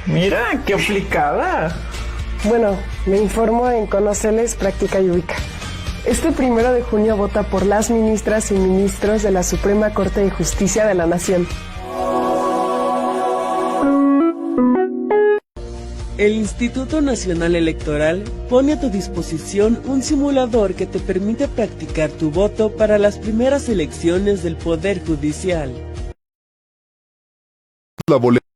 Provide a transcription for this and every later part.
Mira, qué aplicada. Bueno, me informo en Conoceles, Práctica y Ubica. Este 1 de junio vota por las ministras y ministros de la Suprema Corte de Justicia de la Nación. El Instituto Nacional Electoral pone a tu disposición un simulador que te permite practicar tu voto para las primeras elecciones del Poder Judicial. La boleta.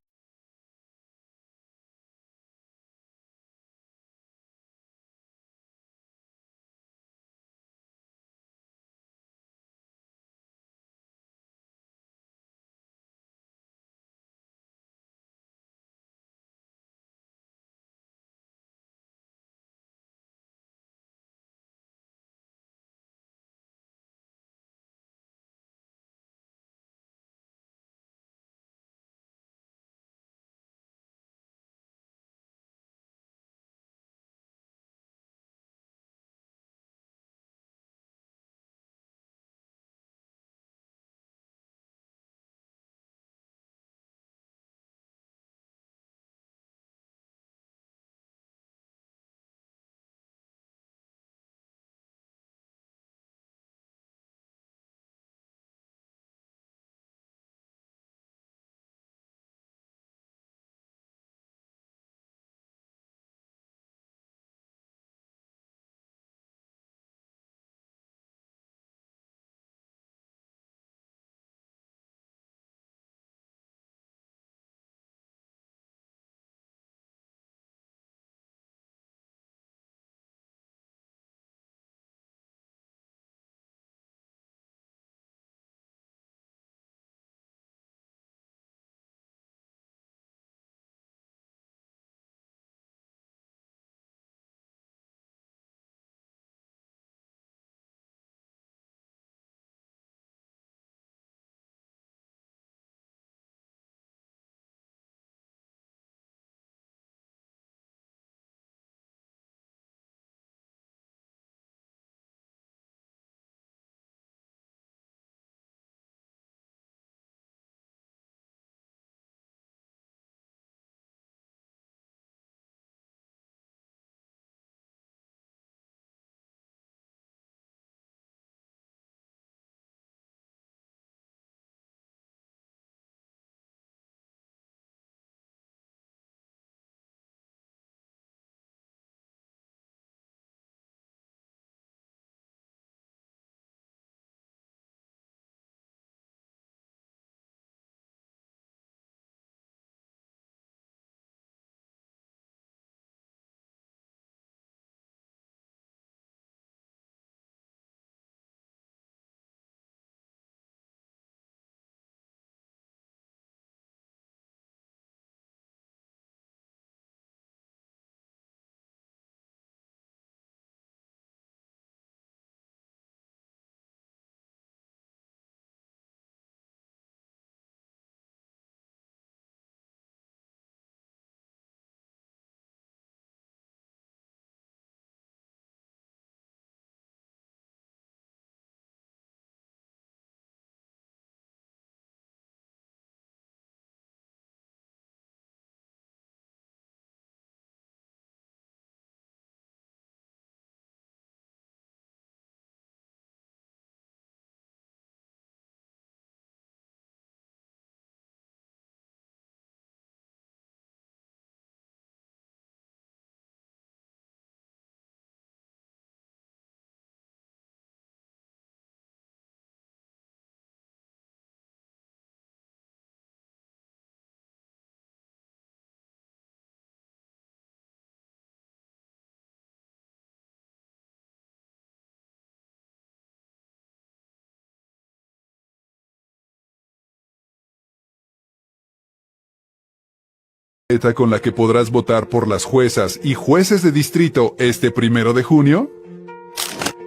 Con la que podrás votar por las juezas y jueces de distrito este 1 de junio.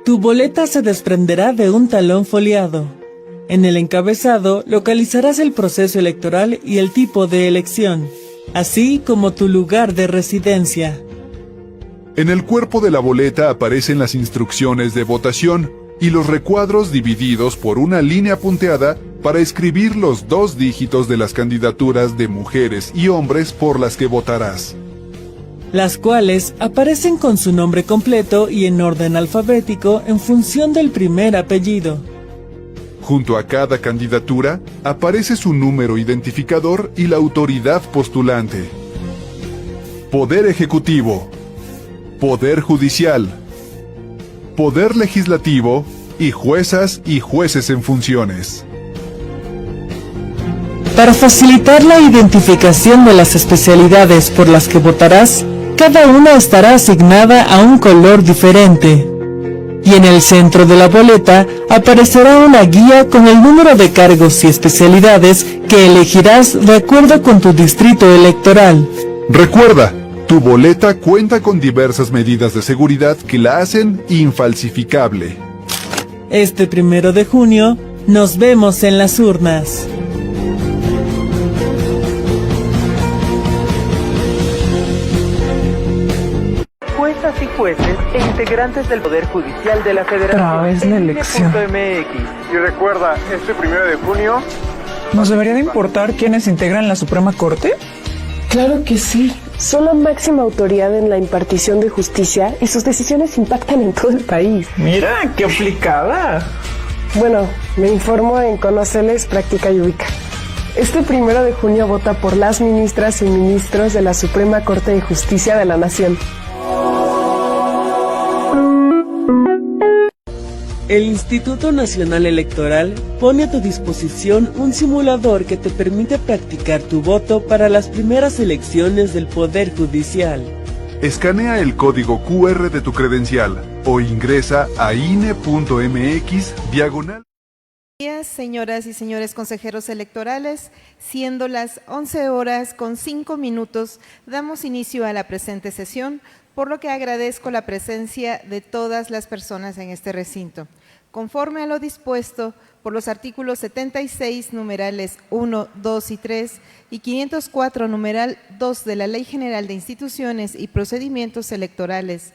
Tu boleta se desprenderá de un talón foliado. En el encabezado localizarás el proceso electoral y el tipo de elección, así como tu lugar de residencia. En el cuerpo de la boleta aparecen las instrucciones de votación y los recuadros divididos por una línea punteada para escribir los 2 dígitos de las candidaturas de mujeres y hombres por las que votarás, las cuales aparecen con su nombre completo y en orden alfabético en función del primer apellido. Junto a cada candidatura aparece su número identificador y la autoridad postulante. Poder Ejecutivo, Poder Judicial, Poder Legislativo y juezas y jueces en funciones. Para facilitar la identificación de las especialidades por las que votarás, cada una estará asignada a un color diferente. Y en el centro de la boleta aparecerá una guía con el número de cargos y especialidades que elegirás de acuerdo con tu distrito electoral. Recuerda, tu boleta cuenta con diversas medidas de seguridad que la hacen infalsificable. Este 1 de junio, nos vemos en las urnas. Juezas y jueces e integrantes del Poder Judicial de la Federación. Otra vez la elección. .mx. Y recuerda, este 1 de junio... ¿Nos debería de importar quiénes integran la Suprema Corte? Claro que sí. Son la máxima autoridad en la impartición de justicia y sus decisiones impactan en todo el país. Mira, qué aplicada. Bueno, me informo en Conoceles, Práctica y Ubica. Este 1 de junio vota por las ministras y ministros de la Suprema Corte de Justicia de la Nación. El Instituto Nacional Electoral pone a tu disposición un simulador que te permite practicar tu voto para las primeras elecciones del Poder Judicial. Escanea el código QR de tu credencial o ingresa a INE.mx/. Buenos días, señoras y señores consejeros electorales. Siendo las 11:05, damos inicio a la presente sesión, por lo que agradezco la presencia de todas las personas en este recinto. Conforme a lo dispuesto por los artículos 76, numerales 1, 2 y 3 y 504, numeral 2 de la Ley General de Instituciones y Procedimientos Electorales,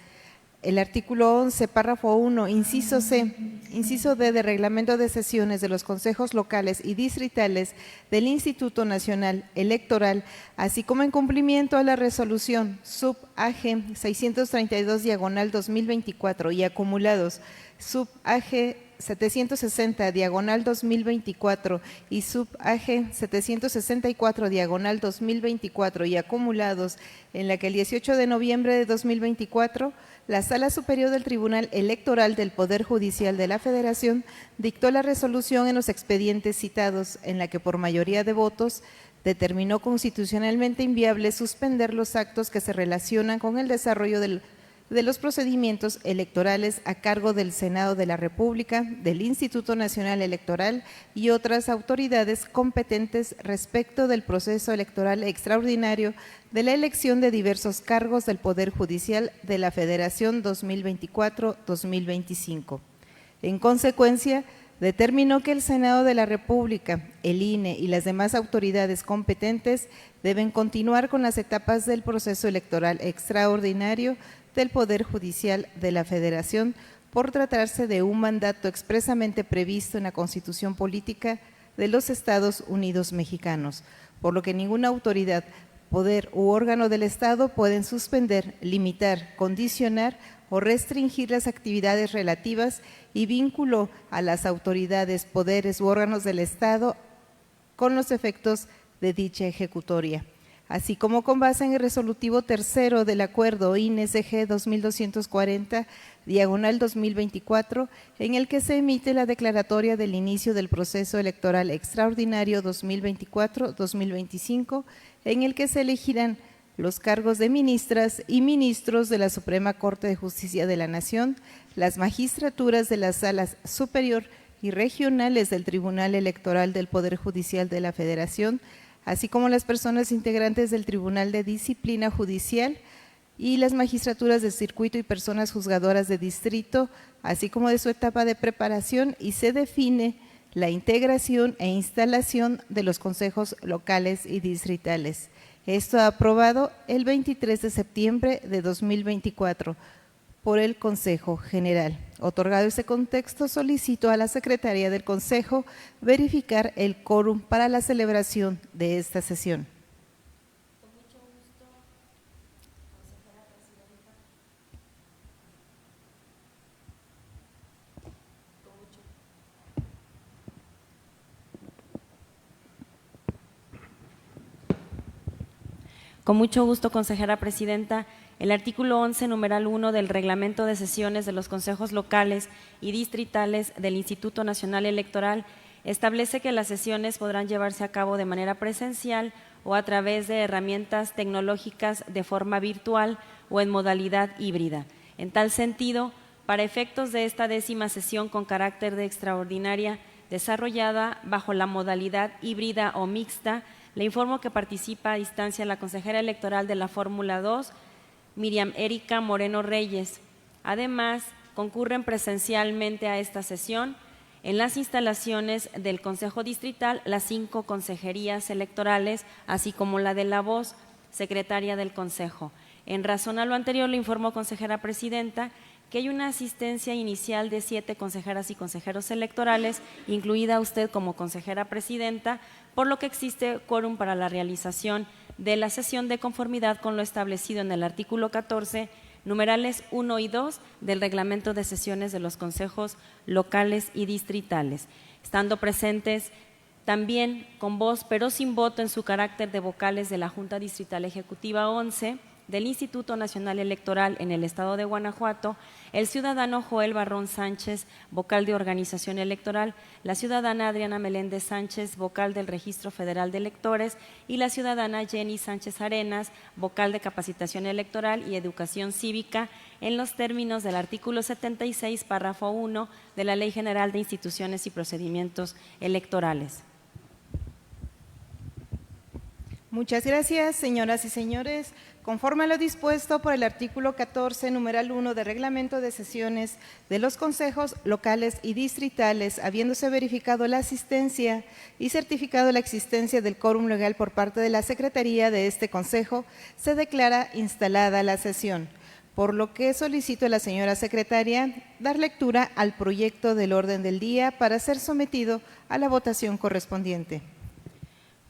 el artículo 11, párrafo 1, inciso C, inciso D de Reglamento de Sesiones de los Consejos Locales y Distritales del Instituto Nacional Electoral, así como en cumplimiento a la resolución sub-AG 632/2024 y acumulados sub-AG 760/2024 y sub-AG 764/2024 y acumulados, en la que el 18 de noviembre de 2024, la Sala Superior del Tribunal Electoral del Poder Judicial de la Federación dictó la resolución en los expedientes citados, en la que por mayoría de votos determinó constitucionalmente inviable suspender los actos que se relacionan con el desarrollo de los procedimientos electorales a cargo del Senado de la República, del Instituto Nacional Electoral y otras autoridades competentes respecto del proceso electoral extraordinario de la elección de diversos cargos del Poder Judicial de la Federación 2024-2025. En consecuencia, determinó que el Senado de la República, el INE y las demás autoridades competentes deben continuar con las etapas del proceso electoral extraordinario del Poder Judicial de la Federación por tratarse de un mandato expresamente previsto en la Constitución Política de los Estados Unidos Mexicanos, por lo que ninguna autoridad, poder u órgano del Estado pueden suspender, limitar, condicionar o restringir las actividades relativas y vínculo a las autoridades, poderes u órganos del Estado con los efectos de dicha ejecutoria, así como con base en el resolutivo tercero del acuerdo INE-CG 2240/2024, en el que se emite la declaratoria del inicio del proceso electoral extraordinario 2024-2025, en el que se elegirán los cargos de ministras y ministros de la Suprema Corte de Justicia de la Nación, las magistraturas de las salas superior y regionales del Tribunal Electoral del Poder Judicial de la Federación, así como las personas integrantes del Tribunal de Disciplina Judicial y las magistraturas de circuito y personas juzgadoras de distrito, así como de su etapa de preparación, y se define la integración e instalación de los consejos locales y distritales. Esto aprobado el 23 de septiembre de 2024. por el Consejo General. Otorgado este contexto, solicito a la Secretaría del Consejo verificar el quórum para la celebración de esta sesión. Con mucho gusto, consejera presidenta. El artículo 11, numeral 1 del Reglamento de Sesiones de los Consejos Locales y Distritales del Instituto Nacional Electoral establece que las sesiones podrán llevarse a cabo de manera presencial o a través de herramientas tecnológicas de forma virtual o en modalidad híbrida. En tal sentido, para efectos de esta 10ª sesión con carácter de extraordinaria, desarrollada bajo la modalidad híbrida o mixta, le informo que participa a distancia la consejera electoral de la Fórmula 2, Miriam Erika Moreno Reyes. Además, concurren presencialmente a esta sesión en las instalaciones del Consejo Distrital las 5 consejerías electorales, así como la de la voz, secretaria del Consejo. En razón a lo anterior, le informo, consejera presidenta, que hay una asistencia inicial de 7 consejeras y consejeros electorales, incluida usted como consejera presidenta, por lo que existe quórum para la realización de la sesión de conformidad con lo establecido en el artículo 14, numerales 1 y 2 del Reglamento de Sesiones de los Consejos Locales y Distritales, estando presentes también con voz pero sin voto en su carácter de vocales de la Junta Distrital Ejecutiva 11 del Instituto Nacional Electoral en el Estado de Guanajuato, el ciudadano Joel Barrón Sánchez, vocal de Organización Electoral, la ciudadana Adriana Meléndez Sánchez, vocal del Registro Federal de Electores, y la ciudadana Jenny Sánchez Arenas, vocal de Capacitación Electoral y Educación Cívica, en los términos del artículo 76, párrafo 1 de la Ley General de Instituciones y Procedimientos Electorales. Muchas gracias, señoras y señores. Conforme a lo dispuesto por el artículo 14, numeral 1 del Reglamento de Sesiones de los Consejos Locales y Distritales, habiéndose verificado la asistencia y certificado la existencia del quórum legal por parte de la Secretaría de este Consejo, se declara instalada la sesión, por lo que solicito a la señora secretaria dar lectura al proyecto del orden del día para ser sometido a la votación correspondiente.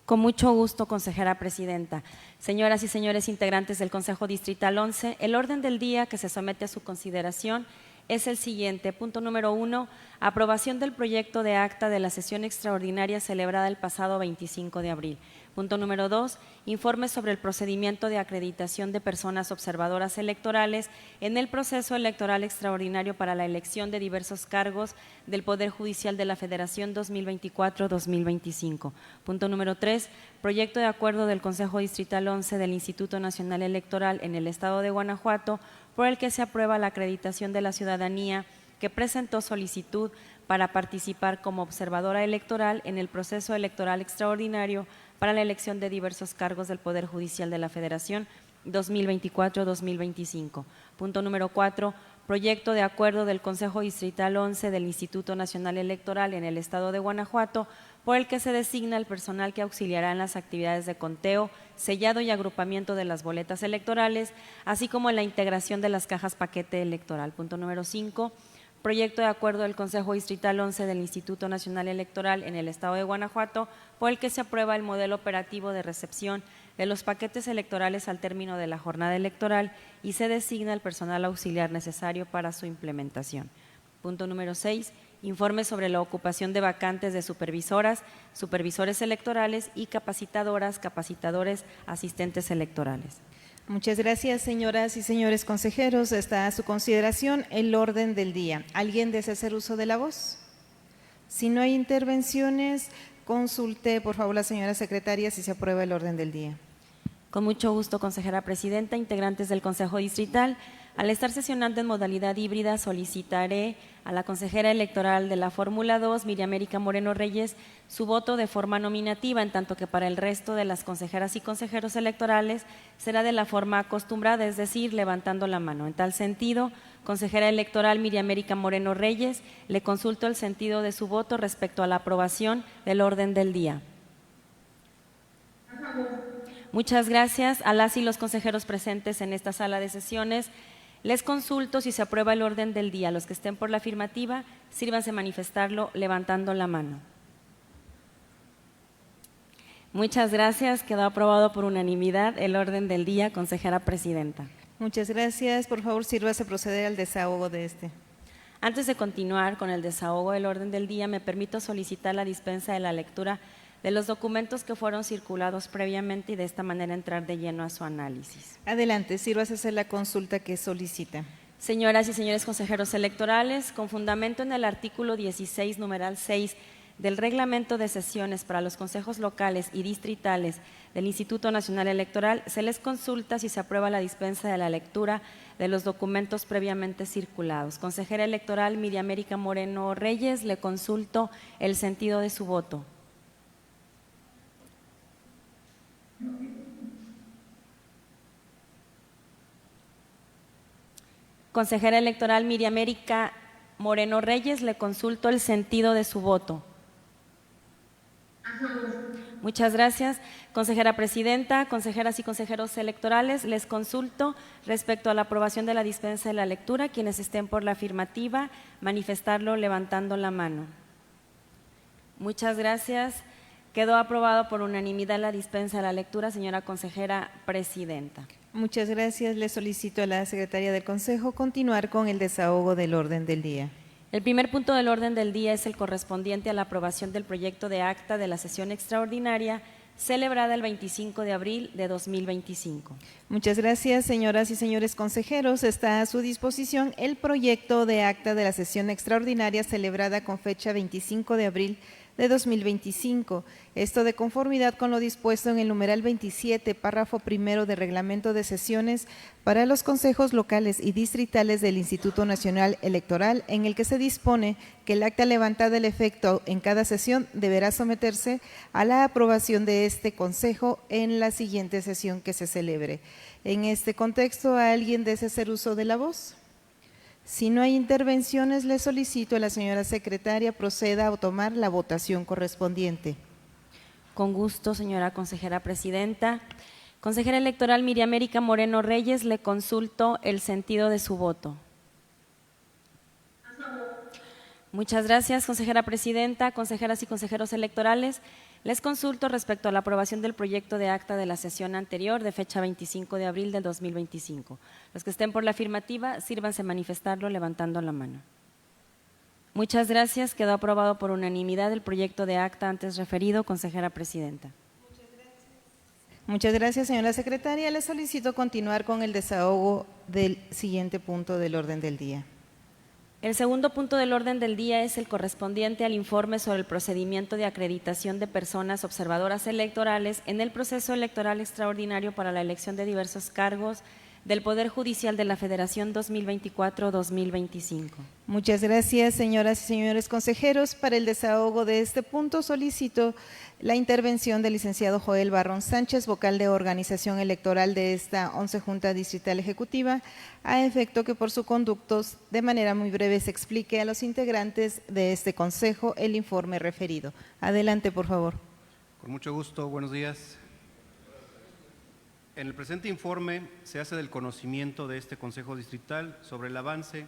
Con mucho gusto, consejera presidenta. Señoras y señores integrantes del Consejo Distrital 11, el orden del día que se somete a su consideración es el siguiente. Punto número 1, aprobación del proyecto de acta de la sesión extraordinaria celebrada el pasado 25 de abril. Punto número 2, informe sobre el procedimiento de acreditación de personas observadoras electorales en el proceso electoral extraordinario para la elección de diversos cargos del Poder Judicial de la Federación 2024-2025. Punto número 3, proyecto de acuerdo del Consejo Distrital 11 del Instituto Nacional Electoral en el Estado de Guanajuato, por el que se aprueba la acreditación de la ciudadanía que presentó solicitud para participar como observadora electoral en el proceso electoral extraordinario para la elección de diversos cargos del Poder Judicial de la Federación 2024-2025. Punto número 4, proyecto de acuerdo del Consejo Distrital 11 del Instituto Nacional Electoral en el Estado de Guanajuato, por el que se designa el personal que auxiliará en las actividades de conteo, sellado y agrupamiento de las boletas electorales, así como en la integración de las cajas paquete electoral. Punto número 5, proyecto de acuerdo del Consejo Distrital 11 del Instituto Nacional Electoral en el Estado de Guanajuato, por el que se aprueba el modelo operativo de recepción de los paquetes electorales al término de la jornada electoral y se designa el personal auxiliar necesario para su implementación. Punto número 6, informe sobre la ocupación de vacantes de supervisoras, supervisores electorales y capacitadoras, capacitadores, asistentes electorales. Muchas gracias, señoras y señores consejeros. Está a su consideración el orden del día. ¿Alguien desea hacer uso de la voz? Si no hay intervenciones, consulte, por favor, la señora secretaria si se aprueba el orden del día. Con mucho gusto, consejera presidenta, integrantes del Consejo Distrital. Al estar sesionando en modalidad híbrida, solicitaré a la consejera electoral de la Fórmula 2, Miriam Erika Moreno Reyes, su voto de forma nominativa, en tanto que para el resto de las consejeras y consejeros electorales será de la forma acostumbrada, es decir, levantando la mano. En tal sentido, consejera electoral Miriam Erika Moreno Reyes, le consulto el sentido de su voto respecto a la aprobación del orden del día. Muchas gracias a las y los consejeros presentes en esta sala de sesiones. Les consulto si se aprueba el orden del día. Los que estén por la afirmativa, sírvanse manifestarlo levantando la mano. Muchas gracias. Quedó aprobado por unanimidad el orden del día, consejera presidenta. Muchas gracias. Por favor, sírvase proceder al desahogo de este. Antes de continuar con el desahogo del orden del día, me permito solicitar la dispensa de la lectura de los documentos que fueron circulados previamente y de esta manera entrar de lleno a su análisis. Adelante, sírvase hacer la consulta que solicita. Señoras y señores consejeros electorales, con fundamento en el artículo 16, numeral 6 del Reglamento de Sesiones para los consejos locales y distritales del Instituto Nacional Electoral, se les consulta si se aprueba la dispensa de la lectura de los documentos previamente circulados. Consejera electoral Miriam América Moreno Reyes, le consulto el sentido de su voto. Consejera electoral Miriam América Moreno Reyes, le consulto el sentido de su voto. Muchas gracias. Consejera presidenta, consejeras y consejeros electorales, les consulto respecto a la aprobación de la dispensa de la lectura. Quienes estén por la afirmativa, manifestarlo levantando la mano. Muchas gracias. Quedó aprobado por unanimidad la dispensa de la lectura, señora consejera presidenta. Muchas gracias. Le solicito a la secretaria del Consejo continuar con el desahogo del orden del día. El primer punto del orden del día es el correspondiente a la aprobación del proyecto de acta de la sesión extraordinaria celebrada el 25 de abril de 2025. Muchas gracias, señoras y señores consejeros. Está a su disposición el proyecto de acta de la sesión extraordinaria celebrada con fecha 25 de abril de 2025. Esto de conformidad con lo dispuesto en el numeral 27, párrafo primero del Reglamento de Sesiones para los consejos locales y distritales del Instituto Nacional Electoral, en el que se dispone que el acta levantada el efecto en cada sesión deberá someterse a la aprobación de este consejo en la siguiente sesión que se celebre. En este contexto, ¿alguien desea hacer uso de la voz? Si no hay intervenciones, le solicito a la señora secretaria proceda a tomar la votación correspondiente. Con gusto, señora consejera presidenta. Consejera electoral Miriam América Moreno Reyes, le consulto el sentido de su voto. Muchas gracias, consejera presidenta. Consejeras y consejeros electorales, les consulto respecto a la aprobación del proyecto de acta de la sesión anterior de fecha 25 de abril del 2025. Los que estén por la afirmativa, sírvanse manifestarlo levantando la mano. Muchas gracias. Quedó aprobado por unanimidad el proyecto de acta antes referido, consejera presidenta. Muchas gracias, señora secretaria. Le solicito continuar con el desahogo del siguiente punto del orden del día. El segundo punto del orden del día es el correspondiente al informe sobre el procedimiento de acreditación de personas observadoras electorales en el proceso electoral extraordinario para la elección de diversos cargos del Poder Judicial de la Federación 2024-2025. Muchas gracias, señoras y señores consejeros. Para el desahogo de este punto solicito la intervención del licenciado Joel Barrón Sánchez, vocal de organización electoral de esta 11 Junta Distrital Ejecutiva, a efecto que por su conducto de manera muy breve se explique a los integrantes de este consejo el informe referido. Adelante, por favor. Con mucho gusto, buenos días. En el presente informe se hace del conocimiento de este Consejo Distrital sobre el avance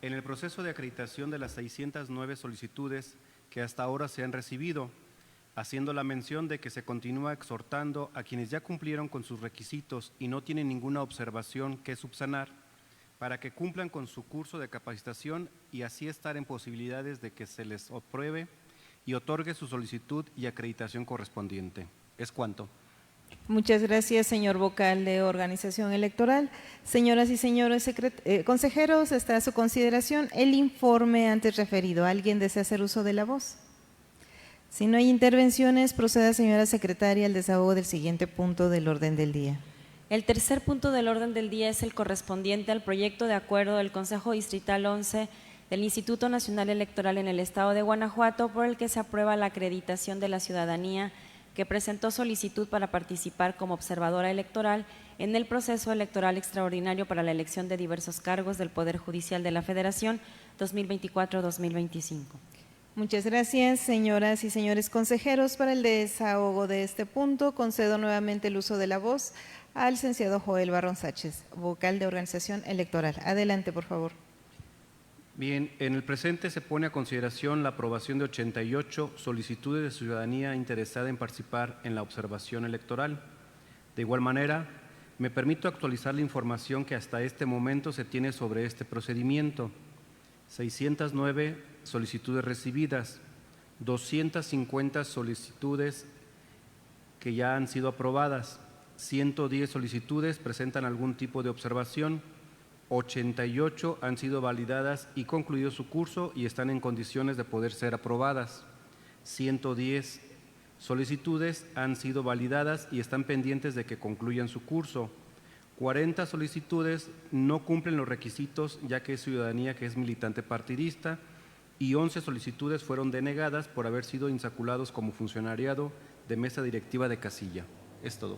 en el proceso de acreditación de las 609 solicitudes que hasta ahora se han recibido, haciendo la mención de que se continúa exhortando a quienes ya cumplieron con sus requisitos y no tienen ninguna observación que subsanar, para que cumplan con su curso de capacitación y así estar en posibilidades de que se les apruebe y otorgue su solicitud y acreditación correspondiente. Es cuanto. Muchas gracias, señor vocal de organización electoral. Señoras y señores consejeros, está a su consideración el informe antes referido. ¿Alguien desea hacer uso de la voz? Si no hay intervenciones, proceda, señora secretaria, al desahogo del siguiente punto del orden del día. El tercer punto del orden del día es el correspondiente al proyecto de acuerdo del Consejo Distrital 11 del Instituto Nacional Electoral en el Estado de Guanajuato, por el que se aprueba la acreditación de la ciudadanía que presentó solicitud para participar como observadora electoral en el proceso electoral extraordinario para la elección de diversos cargos del Poder Judicial de la Federación 2024-2025. Muchas gracias, señoras y señores consejeros. Para el desahogo de este punto, concedo nuevamente el uso de la voz al licenciado Joel Barrón Sánchez, vocal de organización electoral. Adelante, por favor. Bien, en el presente se pone a consideración la aprobación de 88 solicitudes de ciudadanía interesada en participar en la observación electoral. De igual manera, me permito actualizar la información que hasta este momento se tiene sobre este procedimiento. 609 solicitudes recibidas, 250 solicitudes que ya han sido aprobadas, 110 solicitudes presentan algún tipo de observación, 88 han sido validadas y concluido su curso y están en condiciones de poder ser aprobadas. 110 solicitudes han sido validadas y están pendientes de que concluyan su curso. 40 solicitudes no cumplen los requisitos ya que es ciudadanía que es militante partidista y 11 solicitudes fueron denegadas por haber sido insaculados como funcionariado de mesa directiva de casilla. Es todo.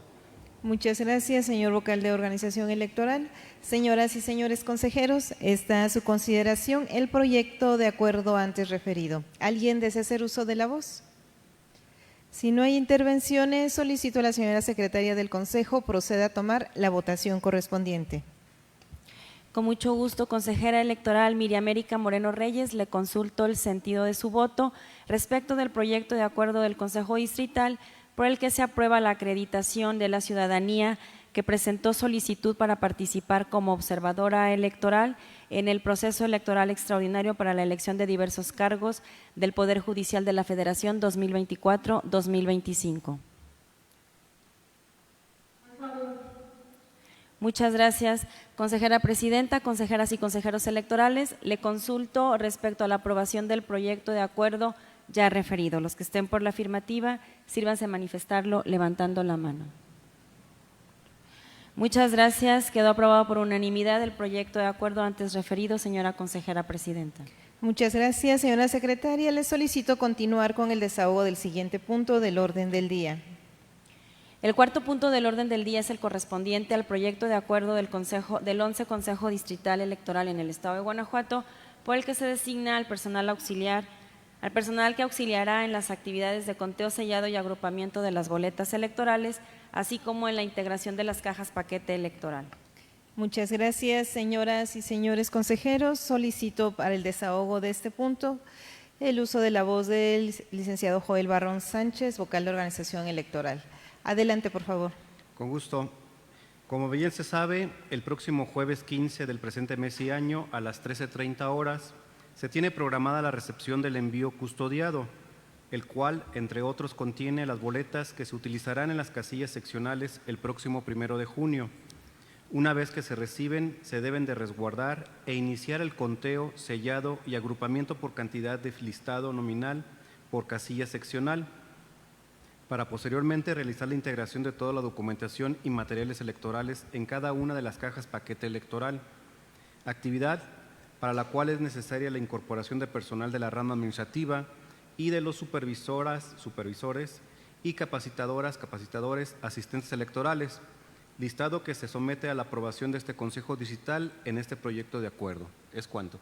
Muchas gracias, señor vocal de organización electoral. Señoras y señores consejeros, está a su consideración el proyecto de acuerdo antes referido. ¿Alguien desea hacer uso de la voz? Si no hay intervenciones, solicito a la señora secretaria del Consejo proceda a tomar la votación correspondiente. Con mucho gusto, consejera electoral Miriamérica Moreno Reyes, le consulto el sentido de su voto respecto del proyecto de acuerdo del Consejo Distrital por el que se aprueba la acreditación de la ciudadanía que presentó solicitud para participar como observadora electoral en el proceso electoral extraordinario para la elección de diversos cargos del Poder Judicial de la Federación 2024-2025. Muchas gracias, consejera presidenta, consejeras y consejeros electorales. Le consulto respecto a la aprobación del proyecto de acuerdo ya referido. Los que estén por la afirmativa, sírvanse a manifestarlo levantando la mano. Muchas gracias. Quedó aprobado por unanimidad el proyecto de acuerdo antes referido, señora consejera presidenta. Muchas gracias, señora secretaria. Le solicito continuar con el desahogo del siguiente punto del orden del día. El cuarto punto del orden del día es el correspondiente al proyecto de acuerdo del 11 Consejo Distrital Electoral en el Estado de Guanajuato, por el que se designa al personal que auxiliará en las actividades de conteo, sellado y agrupamiento de las boletas electorales, así como en la integración de las cajas paquete electoral. Muchas gracias, señoras y señores consejeros. Solicito para el desahogo de este punto el uso de la voz del licenciado Joel Barrón Sánchez, vocal de organización electoral. Adelante, por favor. Con gusto. Como bien se sabe, el próximo jueves 15 del presente mes y año a las 13:30 horas se tiene programada la recepción del envío custodiado, el cual, entre otros, contiene las boletas que se utilizarán en las casillas seccionales el próximo 1 de junio. Una vez que se reciben, se deben de resguardar e iniciar el conteo, sellado y agrupamiento por cantidad de listado nominal por casilla seccional, para posteriormente realizar la integración de toda la documentación y materiales electorales en cada una de las cajas paquete electoral, actividad para la cual es necesaria la incorporación de personal de la rama administrativa y de los supervisores y capacitadores, asistentes electorales, listado que se somete a la aprobación de este Consejo Distrital en este proyecto de acuerdo. Es cuanto.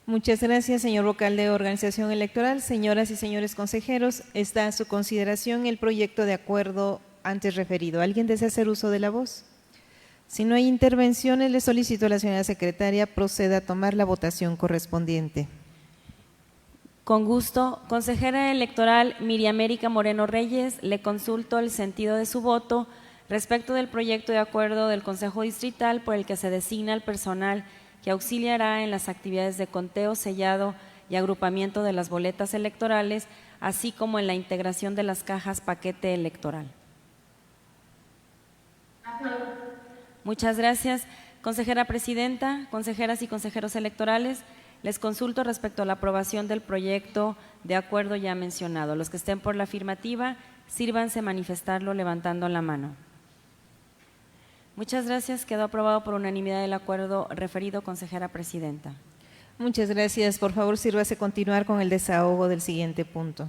Muchas gracias, señor vocal de organización electoral. Señoras y señores consejeros, está a su consideración el proyecto de acuerdo antes referido. ¿Alguien desea hacer uso de la voz? Si no hay intervenciones, le solicito a la señora secretaria proceda a tomar la votación correspondiente. Con gusto, consejera electoral Miriamérica Moreno Reyes, le consulto el sentido de su voto respecto del proyecto de acuerdo del Consejo Distrital por el que se designa el personal que auxiliará en las actividades de conteo, sellado y agrupamiento de las boletas electorales, así como en la integración de las cajas paquete electoral. Muchas gracias. Consejera presidenta, consejeras y consejeros electorales, les consulto respecto a la aprobación del proyecto de acuerdo ya mencionado. Los que estén por la afirmativa, sírvanse a manifestarlo levantando la mano. Muchas gracias. Quedó aprobado por unanimidad el acuerdo referido, consejera presidenta. Muchas gracias. Por favor, sírvase continuar con el desahogo del siguiente punto.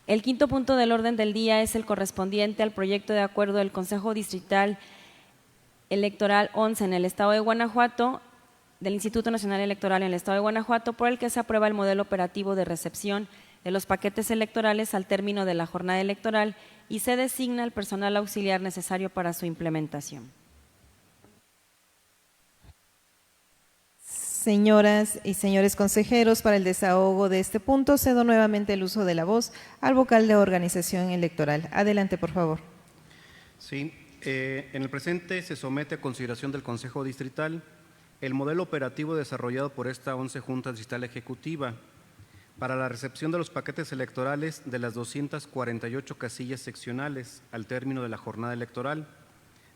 El quinto punto del orden del día es el correspondiente al proyecto de acuerdo del Consejo Distrital Electoral 11 en el Estado de Guanajuato, del Instituto Nacional Electoral en el Estado de Guanajuato, por el que se aprueba el modelo operativo de recepción de los paquetes electorales al término de la jornada electoral y se designa el personal auxiliar necesario para su implementación. Señoras y señores consejeros, para el desahogo de este punto, cedo nuevamente el uso de la voz al vocal de organización electoral. Adelante, por favor. Sí, en el presente se somete a consideración del Consejo Distrital el modelo operativo desarrollado por esta 11 Junta Distrital Ejecutiva para la recepción de los paquetes electorales de las 248 casillas seccionales al término de la jornada electoral,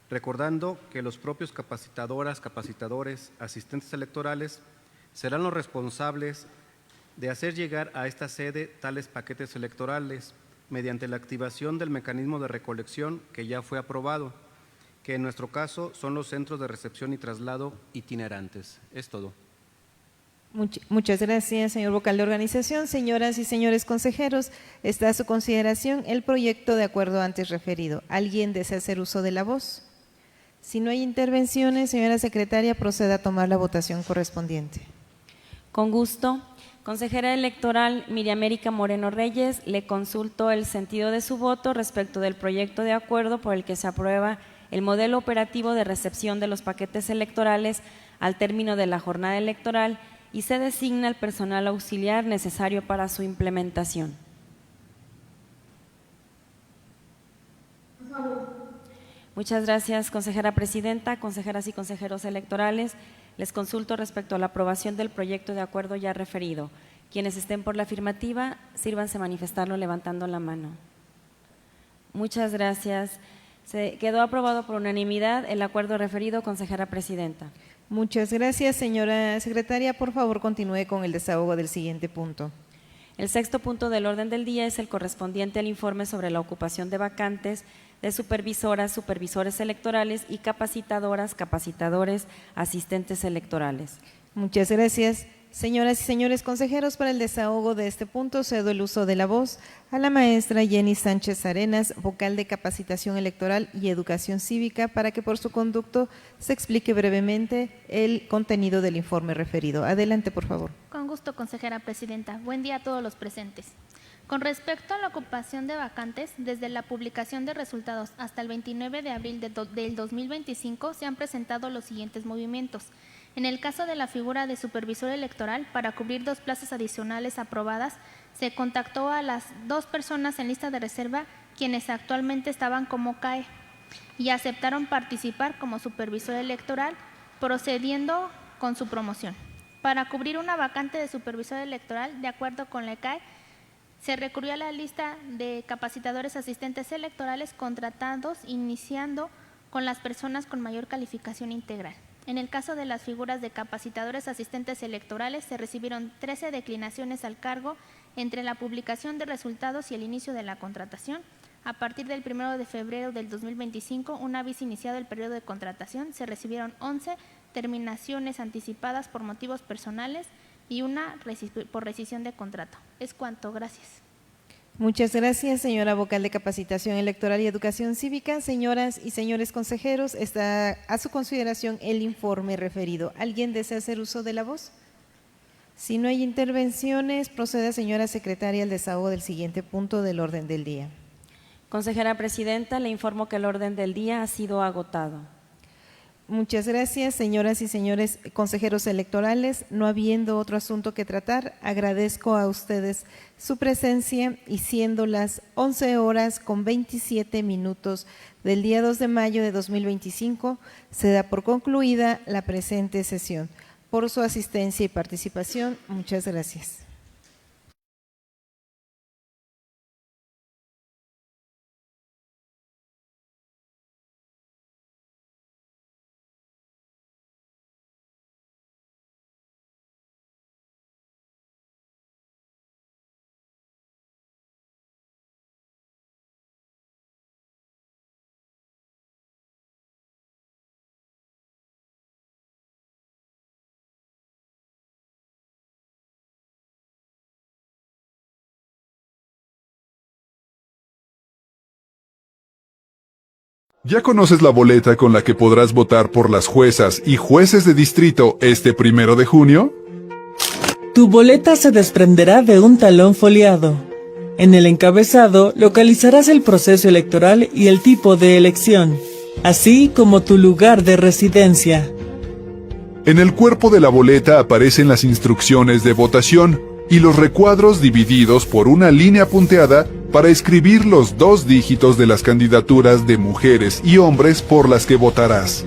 recordando que los propios capacitadoras, capacitadores, asistentes electorales serán los responsables de hacer llegar a esta sede tales paquetes electorales mediante la activación del mecanismo de recolección que ya fue aprobado, que en nuestro caso son los centros de recepción y traslado itinerantes. Es todo. Muchas gracias, señor vocal de organización. Señoras y señores consejeros, está a su consideración el proyecto de acuerdo antes referido. ¿Alguien desea hacer uso de la voz? Si no hay intervenciones, señora secretaria, proceda a tomar la votación correspondiente. Con gusto. Consejera electoral Miriam Erika Moreno Reyes, le consulto el sentido de su voto respecto del proyecto de acuerdo por el que se aprueba el modelo operativo de recepción de los paquetes electorales al término de la jornada electoral y se designa el personal auxiliar necesario para su implementación. Muchas gracias, consejera presidenta, consejeras y consejeros electorales. Les consulto respecto a la aprobación del proyecto de acuerdo ya referido. Quienes estén por la afirmativa, sírvanse manifestarlo levantando la mano. Muchas gracias. Se quedó aprobado por unanimidad el acuerdo referido, consejera presidenta. Muchas gracias, señora secretaria. Por favor, continúe con el desahogo del siguiente punto. El sexto punto del orden del día es el correspondiente al informe sobre la ocupación de vacantes de supervisoras, supervisores electorales y capacitadoras, capacitadores, asistentes electorales. Muchas gracias. Señoras y señores consejeros, para el desahogo de este punto cedo el uso de la voz a la maestra Jenny Sánchez Arenas, vocal de Capacitación Electoral y Educación Cívica, para que por su conducto se explique brevemente el contenido del informe referido. Adelante, por favor. Con gusto, consejera presidenta. Buen día a todos los presentes. Con respecto a la ocupación de vacantes, desde la publicación de resultados hasta el 29 de abril del 2025 se han presentado los siguientes movimientos. En el caso de la figura de supervisor electoral, para cubrir 2 plazas adicionales aprobadas, se contactó a las 2 personas en lista de reserva, quienes actualmente estaban como CAE, y aceptaron participar como supervisor electoral, procediendo con su promoción. Para cubrir una vacante de supervisor electoral, de acuerdo con la CAE, se recurrió a la lista de capacitadores asistentes electorales contratados, iniciando con las personas con mayor calificación integral. En el caso de las figuras de capacitadores asistentes electorales, se recibieron 13 declinaciones al cargo entre la publicación de resultados y el inicio de la contratación. A partir del 1 de febrero del 2025, una vez iniciado el periodo de contratación, se recibieron 11 terminaciones anticipadas por motivos personales y una por rescisión de contrato. Es cuanto. Gracias. Muchas gracias, señora vocal de Capacitación Electoral y Educación Cívica. Señoras y señores consejeros, está a su consideración el informe referido. ¿Alguien desea hacer uso de la voz? Si no hay intervenciones, proceda, señora secretaria, al desahogo del siguiente punto del orden del día. Consejera presidenta, le informo que el orden del día ha sido agotado. Muchas gracias, señoras y señores consejeros electorales. No habiendo otro asunto que tratar, agradezco a ustedes su presencia y siendo las 11:27 del día 2 de mayo de 2025, se da por concluida la presente sesión. Por su asistencia y participación, muchas gracias. ¿Ya conoces la boleta con la que podrás votar por las juezas y jueces de distrito este 1 de junio? Tu boleta se desprenderá de un talón foliado. En el encabezado localizarás el proceso electoral y el tipo de elección, así como tu lugar de residencia. En el cuerpo de la boleta aparecen las instrucciones de votación y los recuadros divididos por una línea punteada para escribir los 2 dígitos de las candidaturas de mujeres y hombres por las que votarás,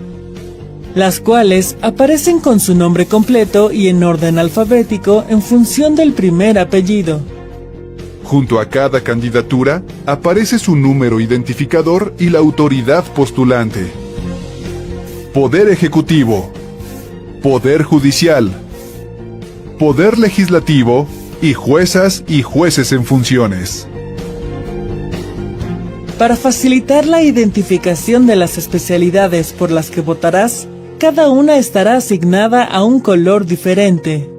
las cuales aparecen con su nombre completo y en orden alfabético en función del primer apellido. Junto a cada candidatura aparece su número identificador y la autoridad postulante. Poder Ejecutivo, Poder Judicial, Poder Legislativo y juezas y jueces en funciones. Para facilitar la identificación de las especialidades por las que votarás, cada una estará asignada a un color diferente.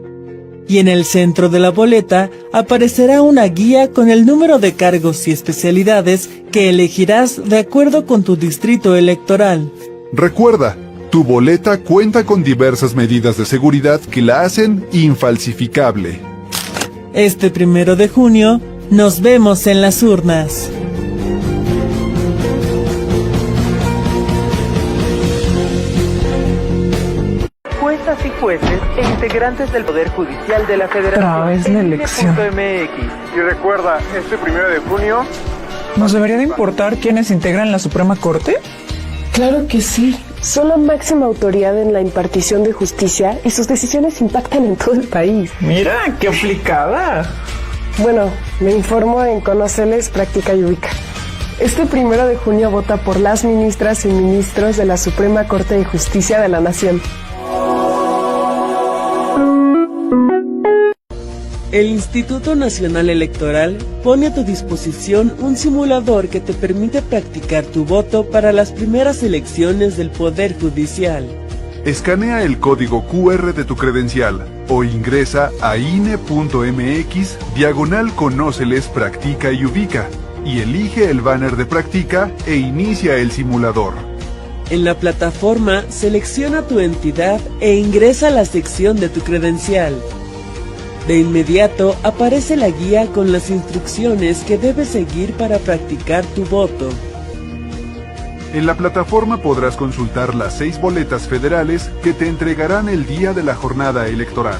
Y en el centro de la boleta aparecerá una guía con el número de cargos y especialidades que elegirás de acuerdo con tu distrito electoral. Recuerda, tu boleta cuenta con diversas medidas de seguridad que la hacen infalsificable. Este 1 de junio, nos vemos en las urnas. Juezas y jueces e integrantes del Poder Judicial de la Federación. Otra vez la elección. MX. Y recuerda, este 1 de junio... ¿Nos debería de importar quiénes integran la Suprema Corte? Claro que sí. Son la máxima autoridad en la impartición de justicia y sus decisiones impactan en todo el país. Mira, qué aplicada. Bueno, me informo en Conoceles, Práctica y Ubica. Este 1 de junio vota por las ministras y ministros de la Suprema Corte de Justicia de la Nación. El Instituto Nacional Electoral pone a tu disposición un simulador que te permite practicar tu voto para las primeras elecciones del Poder Judicial. Escanea el código QR de tu credencial o ingresa a INE.mx/Conóceles Practica y Ubica y elige el banner de Practica e inicia el simulador. En la plataforma, selecciona tu entidad e ingresa a la sección de tu credencial. De inmediato aparece la guía con las instrucciones que debes seguir para practicar tu voto. En la plataforma podrás consultar las 6 boletas federales que te entregarán el día de la jornada electoral.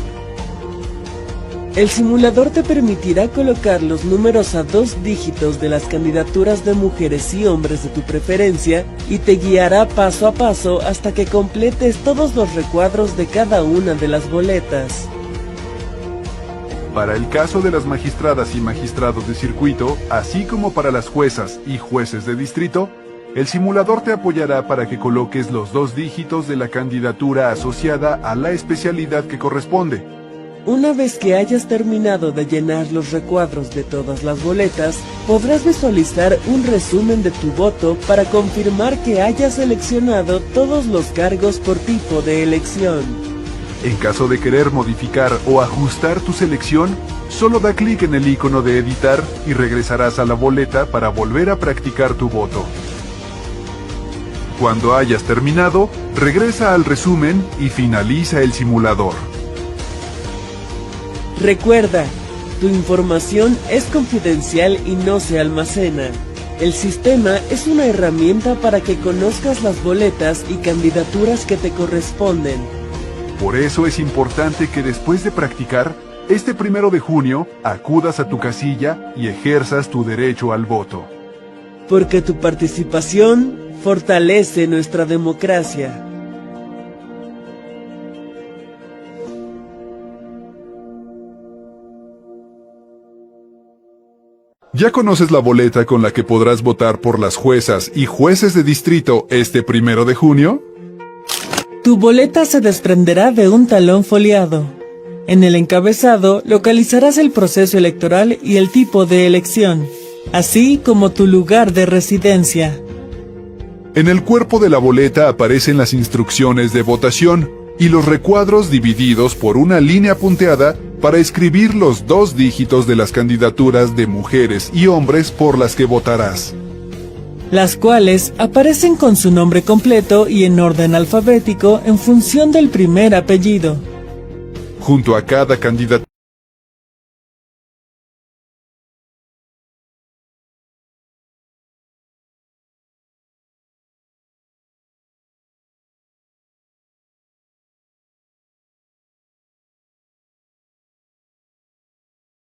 El simulador te permitirá colocar los números a 2 dígitos de las candidaturas de mujeres y hombres de tu preferencia y te guiará paso a paso hasta que completes todos los recuadros de cada una de las boletas. Para el caso de las magistradas y magistrados de circuito, así como para las juezas y jueces de distrito, el simulador te apoyará para que coloques los 2 dígitos de la candidatura asociada a la especialidad que corresponde. Una vez que hayas terminado de llenar los recuadros de todas las boletas, podrás visualizar un resumen de tu voto para confirmar que hayas seleccionado todos los cargos por tipo de elección. En caso de querer modificar o ajustar tu selección, solo da clic en el icono de editar y regresarás a la boleta para volver a practicar tu voto. Cuando hayas terminado, regresa al resumen y finaliza el simulador. Recuerda, tu información es confidencial y no se almacena. El sistema es una herramienta para que conozcas las boletas y candidaturas que te corresponden. Por eso es importante que después de practicar, este 1 de junio, acudas a tu casilla y ejerzas tu derecho al voto. Porque tu participación fortalece nuestra democracia. ¿Ya conoces la boleta con la que podrás votar por las juezas y jueces de distrito este 1 de junio? Tu boleta se desprenderá de un talón foliado. En el encabezado localizarás el proceso electoral y el tipo de elección, así como tu lugar de residencia. En el cuerpo de la boleta aparecen las instrucciones de votación y los recuadros divididos por una línea punteada para escribir los 2 dígitos de las candidaturas de mujeres y hombres por las que votarás, las cuales aparecen con su nombre completo y en orden alfabético en función del primer apellido. Junto a cada candidatura